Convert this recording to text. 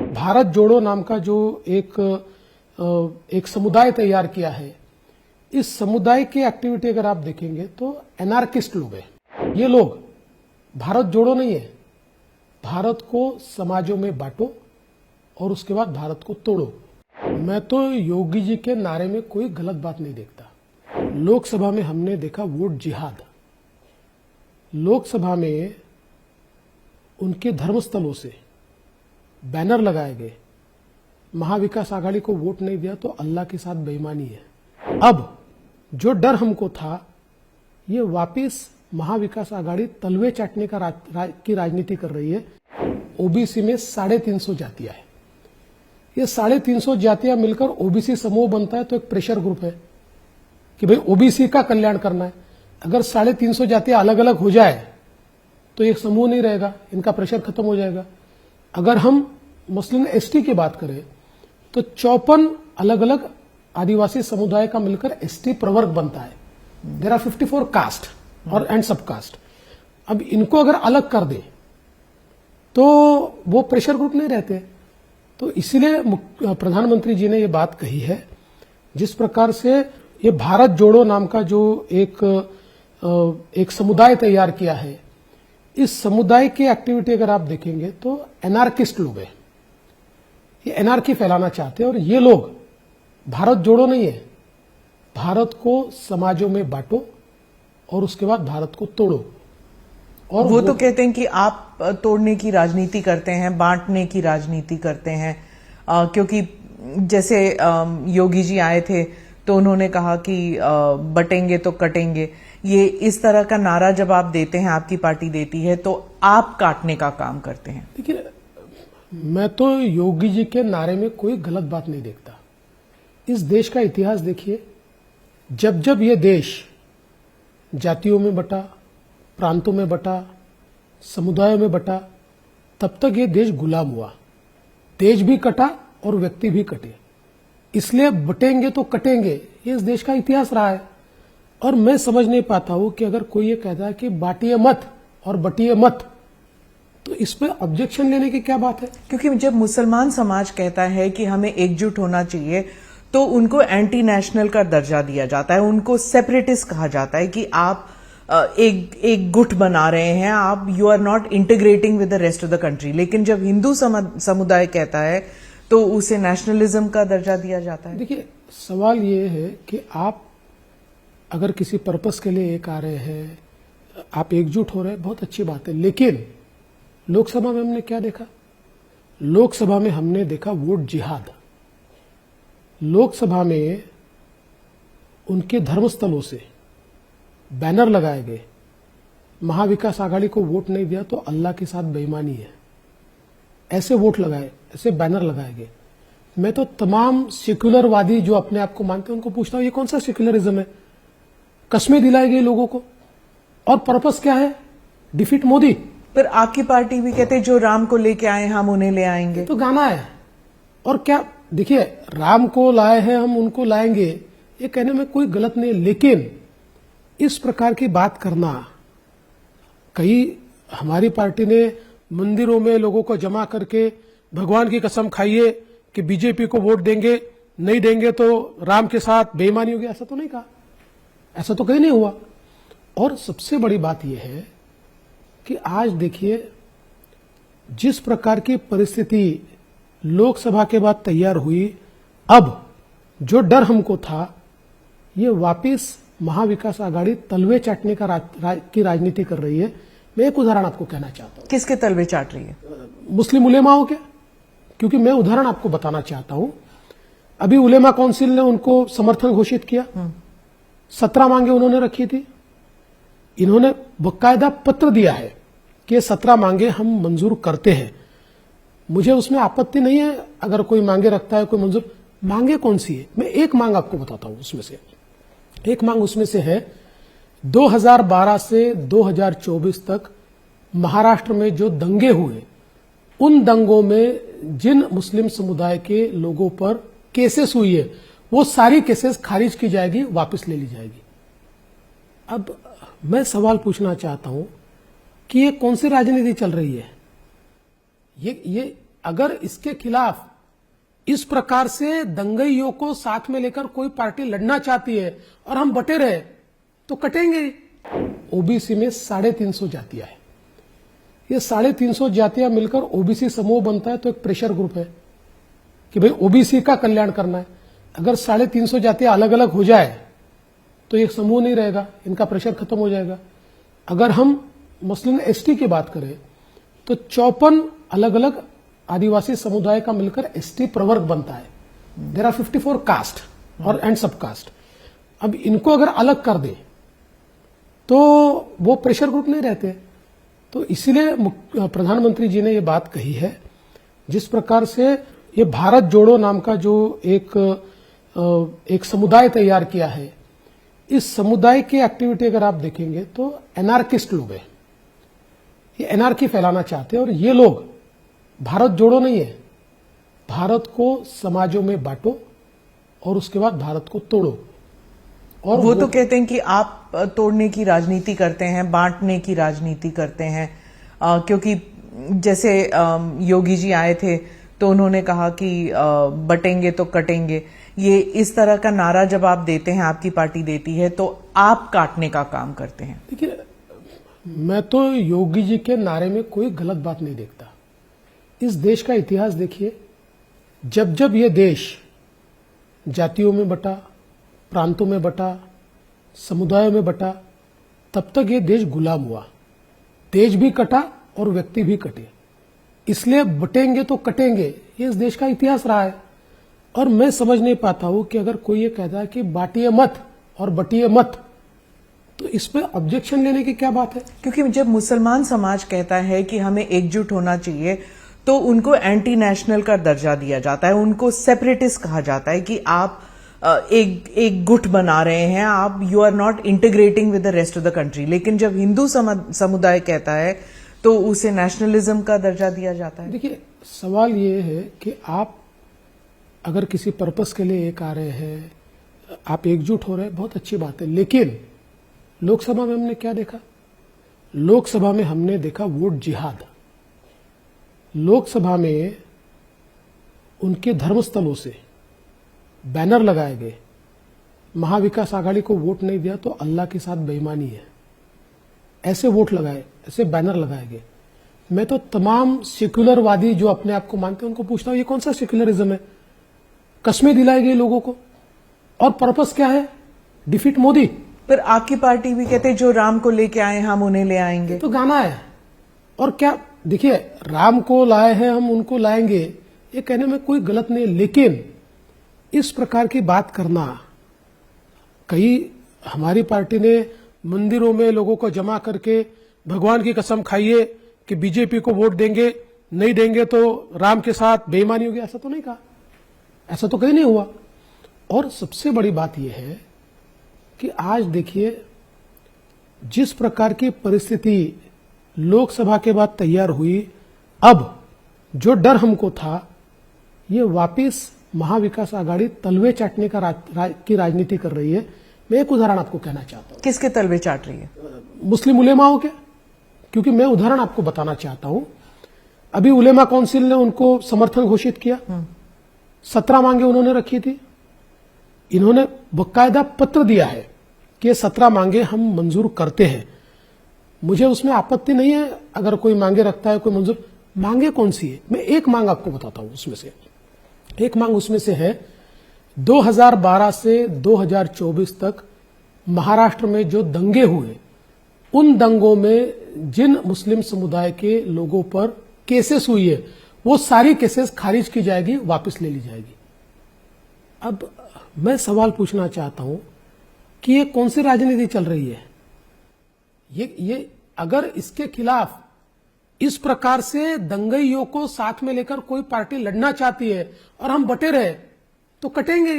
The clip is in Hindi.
भारत जोड़ो नाम का जो एक समुदाय तैयार किया है, इस समुदाय की एक्टिविटी अगर आप देखेंगे तो एनार्किस्ट लोग हैं। ये लोग भारत जोड़ो नहीं है, भारत को समाजों में बांटो और उसके बाद भारत को तोड़ो। मैं तो योगी जी के नारे में कोई गलत बात नहीं देखता। लोकसभा में हमने देखा वोट जिहाद। लोकसभा में उनके धर्मस्थलों से बैनर लगाए गए, महाविकास आघाड़ी को वोट नहीं दिया तो अल्लाह के साथ बेईमानी है। अब जो डर हमको था, ये वापिस महाविकास आघाड़ी तलवे चाटने की राजनीति कर रही है। ओबीसी में 350 जातियां है। ये 350 जातियां मिलकर ओबीसी समूह बनता है तो एक प्रेशर ग्रुप है कि भाई ओबीसी का कल्याण करना है। अगर 350 जातियां अलग अलग हो जाए तो एक समूह नहीं रहेगा, इनका प्रेशर खत्म हो जाएगा। अगर हम मसलन एसटी की बात करें तो 54 अलग अलग आदिवासी समुदाय का मिलकर एसटी प्रवर्ग बनता है। देयर आर 54 कास्ट और एंड सब कास्ट। अब इनको अगर अलग कर दे तो वो प्रेशर ग्रुप नहीं रहते। तो इसीलिए प्रधानमंत्री जी ने ये बात कही है। जिस प्रकार से ये भारत जोड़ो नाम का जो एक समुदाय तैयार किया है, इस समुदाय की एक्टिविटी अगर आप देखेंगे तो एनार्किस्ट लोग हैं। ये एनार्की फैलाना चाहते हैं और ये लोग भारत जोड़ो नहीं है, भारत को समाजों में बांटो और उसके बाद भारत को तोड़ो। और वो तो कहते हैं कि आप तोड़ने की राजनीति करते हैं, बांटने की राजनीति करते हैं, क्योंकि जैसे योगी जी आए थे तो उन्होंने कहा कि बटेंगे तो कटेंगे। ये इस तरह का नारा जब आप देते हैं, आपकी पार्टी देती है, तो आप काटने का काम करते हैं। देखिए, मैं तो योगी जी के नारे में कोई गलत बात नहीं देखता। इस देश का इतिहास देखिए, जब जब ये देश जातियों में बटा, प्रांतों में बटा, समुदायों में बटा, तब तक ये देश गुलाम हुआ। देश भी कटा और व्यक्ति भी कटे। इसलिए बटेंगे तो कटेंगे, ये इस देश का इतिहास रहा है। और मैं समझ नहीं पाता हूं कि अगर कोई ये कहता है कि बांटिए मत और बटिए मत, तो इसमें ऑब्जेक्शन लेने की क्या बात है? क्योंकि जब मुसलमान समाज कहता है कि हमें एकजुट होना चाहिए तो उनको एंटी नेशनल का दर्जा दिया जाता है, उनको सेपरेटिस्ट कहा जाता है कि आप एक गुट बना रहे हैं, आप you are not integrating with the rest of the country. लेकिन जब हिंदू समुदाय कहता है तो उसे नेशनलिज्म का दर्जा दिया जाता है। देखिए, सवाल ये है कि आप अगर किसी पर्पस के लिए एक आ रहे हैं, आप एकजुट हो रहे हैं, बहुत अच्छी बात है। लेकिन लोकसभा में हमने क्या देखा? लोकसभा में हमने देखा वोट जिहाद। लोकसभा में उनके धर्मस्थलों से बैनर लगाए गए, महाविकास आघाड़ी को वोट नहीं दिया तो अल्लाह के साथ बेईमानी है, ऐसे वोट लगाए, ऐसे बैनर लगाए गए। मैं तो तमाम सेक्युलरवादी जो अपने आप को मानते हैं उनको पूछता हूं, ये कौन सा सेक्युलरिज्म है? कस्में दिलाई गई लोगों को, और पर्पस क्या है? डिफीट मोदी। पर आपकी पार्टी भी कहते जो राम को लेके आए हम उन्हें ले आएंगे। तो गाना है। और क्या, देखिए, राम को लाए हैं हम उनको लाएंगे, ये कहने में कोई गलत नहीं। लेकिन इस प्रकार की बात करना, कई हमारी पार्टी ने मंदिरों में लोगों को जमा करके भगवान की कसम खाइए कि बीजेपी को वोट देंगे, नहीं देंगे तो राम के साथ बेईमानी होगी, ऐसा तो नहीं कहा, ऐसा तो कहीं नहीं हुआ। और सबसे बड़ी बात यह है कि आज देखिए, जिस प्रकार की परिस्थिति लोकसभा के बाद तैयार हुई, अब जो डर हमको था, ये वापिस महाविकास आघाड़ी तलवे चाटने की राजनीति कर रही है। मैं एक उदाहरण आपको कहना चाहता हूं। किसके तलवे चाट रही है? मुस्लिम उलेमाओं के। क्योंकि मैं उदाहरण आपको बताना चाहता हूं। अभी उलेमा काउंसिल ने उनको समर्थन घोषित किया, 17 मांगे उन्होंने रखी थी। इन्होंने बकायदा पत्र दिया है कि ये 17 मांगे हम मंजूर करते हैं। मुझे उसमें आपत्ति नहीं है अगर कोई मांगे रखता है, कोई मंजूर। मांगे कौन सी है? मैं एक मांग आपको बताता हूं। उसमें से एक मांग उसमें से है, 2012 से 2024 तक महाराष्ट्र में जो दंगे हुए, उन दंगों में जिन मुस्लिम समुदाय के लोगों पर केसेस हुई है, वो सारी केसेस खारिज की जाएगी, वापस ले ली जाएगी। अब मैं सवाल पूछना चाहता हूं कि ये कौन सी राजनीति चल रही है? अगर इसके खिलाफ इस प्रकार से दंगइयों को साथ में लेकर कोई पार्टी लड़ना चाहती है और हम बटे रहे तो कटेंगे। ओबीसी में 350 जातियां है। ये 350 जातियां मिलकर ओबीसी समूह बनता है तो एक प्रेशर ग्रुप है कि भाई ओबीसी का कल्याण करना है। अगर 350 जातियां अलग अलग हो जाए तो एक समूह नहीं रहेगा, इनका प्रेशर खत्म हो जाएगा। अगर हम मसलन एसटी की बात करें तो 54 अलग अलग आदिवासी समुदाय का मिलकर एसटी प्रवर्ग बनता है। देयर आर 54 कास्ट और एंड सब कास्ट। अब इनको अगर अलग कर दे तो वो प्रेशर ग्रुप नहीं रहते। तो इसीलिए प्रधानमंत्री जी ने ये बात कही है। जिस प्रकार से ये भारत जोड़ो नाम का जो एक समुदाय तैयार किया है, इस समुदाय की एक्टिविटी अगर आप देखेंगे तो एनार्किस्ट लोग हैं। ये एनार्की फैलाना चाहते हैं और ये लोग भारत जोड़ो नहीं है, भारत को समाजों में बांटो और उसके बाद भारत को तोड़ो। और वो तो कहते हैं कि आप तोड़ने की राजनीति करते हैं, बांटने की राजनीति करते हैं। क्योंकि जैसे योगी जी आए थे तो उन्होंने कहा कि बटेंगे तो कटेंगे। ये इस तरह का नारा जब आप देते हैं, आपकी पार्टी देती है, तो आप काटने का काम करते हैं। देखिए, मैं तो योगी जी के नारे में कोई गलत बात नहीं देखता। इस देश का इतिहास देखिए, जब जब ये देश जातियों में बटा, प्रांतों में बटा, समुदायों में बटा, तब तक ये देश गुलाम हुआ। देश भी कटा और व्यक्ति भी कटे। इसलिए बटेंगे तो कटेंगे, ये इस देश का इतिहास रहा है। और मैं समझ नहीं पाता हूं कि अगर कोई ये कहता है कि बांटिए मत और बटिए मत, तो इस पे ऑब्जेक्शन लेने की क्या बात है? क्योंकि जब मुसलमान समाज कहता है कि हमें एकजुट होना चाहिए तो उनको एंटी नेशनल का दर्जा दिया जाता है, उनको सेपरेटिस्ट कहा जाता है कि आप एक गुट बना रहे हैं, आप you are not integrating with the rest of the country. लेकिन जब हिंदू समुदाय कहता है तो उसे नेशनलिज्म का दर्जा दिया जाता है। देखिए, सवाल ये है कि आप अगर किसी पर्पस के लिए एक आ रहे हैं, आप एकजुट हो रहे हैं, बहुत अच्छी बात है। लेकिन लोकसभा में हमने क्या देखा? लोकसभा में हमने देखा वोट जिहाद। लोकसभा में उनके धर्मस्थलों से बैनर लगाए गए, महाविकास आघाड़ी को वोट नहीं दिया तो अल्लाह के साथ बेईमानी है, ऐसे वोट लगाए, ऐसे बैनर लगाए गए। मैं तो तमाम सेक्युलरवादी जो अपने आप को मानते हैं उनको पूछता हूं, ये कौन सा सेक्युलरिज्म है? कस्में दिलाई गई लोगों को, और पर्पस क्या है? डिफीट मोदी। पर आपकी पार्टी भी कहते हैं जो राम को लेके आए हम उन्हें ले आएंगे। तो गाना है। और क्या, देखिए, राम को लाए हैं हम उनको लाएंगे, ये कहने में कोई गलत नहीं है। लेकिन इस प्रकार की बात करना, कई हमारी पार्टी ने मंदिरों में लोगों को जमा करके भगवान की कसम खाइए कि बीजेपी को वोट देंगे, नहीं देंगे तो राम के साथ बेईमानी होगी, ऐसा तो नहीं कहा, ऐसा तो कहीं नहीं हुआ। और सबसे बड़ी बात यह है कि आज देखिए, जिस प्रकार की परिस्थिति लोकसभा के बाद तैयार हुई, अब जो डर हमको था, ये वापिस महाविकास आघाड़ी तलवे चाटने की राजनीति कर रही है। मैं एक उदाहरण आपको कहना चाहता हूं। किसके तलवे चाट रही है? मुस्लिम उलेमाओं के। क्योंकि मैं उदाहरण आपको बताना चाहता हूं। अभी उलेमा काउंसिल ने उनको समर्थन घोषित किया, 17 मांगे उन्होंने रखी थी। इन्होंने बकायदा पत्र दिया है कि ये 17 मांगे हम मंजूर करते हैं। मुझे उसमें आपत्ति नहीं है अगर कोई मांगे रखता है, कोई मंजूर। मांगे कौन सी है? मैं एक मांग आपको बताता हूं। उसमें से एक मांग उसमें से है 2012 से 2024 तक महाराष्ट्र में जो दंगे हुए, उन दंगों में जिन मुस्लिम समुदाय के लोगों पर केसेस हुई है, वो सारी केसेस खारिज की जाएगी, वापस ले ली जाएगी। अब मैं सवाल पूछना चाहता हूं कि ये कौन सी राजनीति चल रही है? ये अगर इसके खिलाफ इस प्रकार से दंगइयों को साथ में लेकर कोई पार्टी लड़ना चाहती है और हम बटे रहे तो कटेंगे।